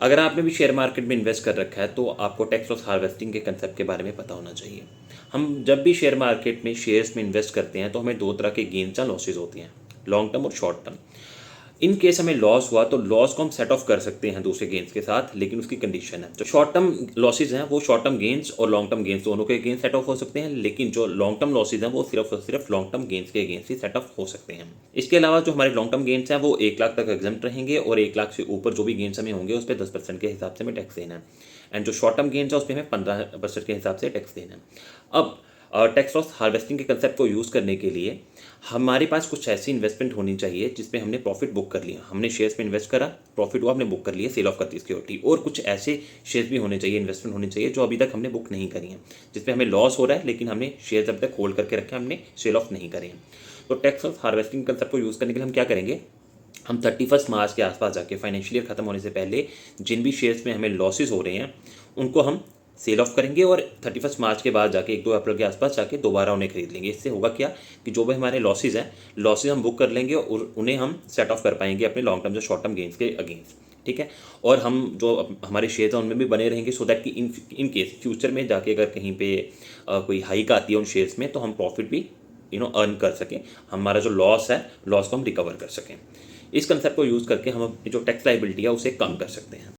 अगर आपने भी शेयर मार्केट में इन्वेस्ट कर रखा है तो आपको टैक्स लॉस हार्वेस्टिंग के कंसेप्ट के बारे में पता होना चाहिए। हम जब भी शेयर मार्केट में शेयर्स में इन्वेस्ट करते हैं तो हमें दो तरह के गेन्स या लॉसेज होती हैं, लॉन्ग टर्म और शॉर्ट टर्म। इन केस हमें लॉस हुआ तो लॉस को हम सेट ऑफ कर सकते हैं दूसरे गेन्स के साथ, लेकिन उसकी कंडीशन है जो शॉर्ट टर्म लॉसेज हैं वो शॉर्ट टर्म गेन्स और लॉन्ग टर्म गेन्स दोनों के गेन्स सेट ऑफ हो सकते हैं, लेकिन जो लॉन्ग टर्म लॉसेज हैं वो सिर्फ और सिर्फ लॉन्ग टर्म गेन्स के गेन्स ही सेट ऑफ हो सकते हैं। इसके अलावा जो हमारे लॉन्ग टर्म गेन्स हैं वो 1 लाख तक एग्जम्प्ट रहेंगे और 1 लाख से ऊपर जो भी गेन्स हमें होंगे उस पर 10% के हिसाब से हमें टैक्स देना है। एंड जो शॉर्ट टर्म गेन्स है उस पर हमें 15% के हिसाब से टैक्स देना है। अब टैक्स लॉस हार्वेस्टिंग के कंसेप्ट को यूज़ करने के लिए हमारे पास कुछ ऐसी इन्वेस्टमेंट होनी चाहिए जिसमें हमने प्रॉफिट बुक कर लिया, हमने शेयर्स में इन्वेस्ट करा, प्रॉफिट हुआ, हमने बुक कर लिया, सेल ऑफ कर दी सिक्योरिटी। और कुछ ऐसे शेयर्स भी होने चाहिए, इन्वेस्टमेंट होनी चाहिए जो अभी तक हमने बुक नहीं करी हैं, जिसमें हमें लॉस हो रहा है लेकिन हमने शेयर्स अभी तक होल्ड करके रखे हैं, हमने सेल ऑफ नहीं करे हैं। तो टैक्स लॉस हार्वेस्टिंग कंसेप्ट को यूज़ करने के लिए हम क्या करेंगे, हम 31 मार्च के आसपास जाके फाइनेंशियल ईयर खत्म होने से पहले जिन भी शेयर्स में हमें लॉसेज हो रहे हैं उनको हम सेल ऑफ करेंगे और 31 मार्च के बाद जाके 1-2 अप्रैल के आसपास जाके दोबारा उन्हें खरीद लेंगे। इससे होगा क्या कि जो भी हमारे लॉसेज हैं, लॉसेज हम बुक कर लेंगे और उन्हें हम सेट ऑफ कर पाएंगे अपने लॉन्ग टर्म जो शॉर्ट टर्म गेन्स के अगेंस्ट। ठीक है, और हम जो हमारे शेयर्स हैं उनमें भी बने रहेंगे सो दैट कि इन केस फ्यूचर में जाके अगर कहीं पे कोई हाइक आती है उन शेयर्स में तो हम प्रॉफिट भी अर्न कर सकें, हमारा जो लॉस है लॉस को हम रिकवर कर सकें। इस कंसेप्ट को यूज़ करके हम अपनी जो टैक्स लाइबिलिटी है उसे कम कर सकते हैं।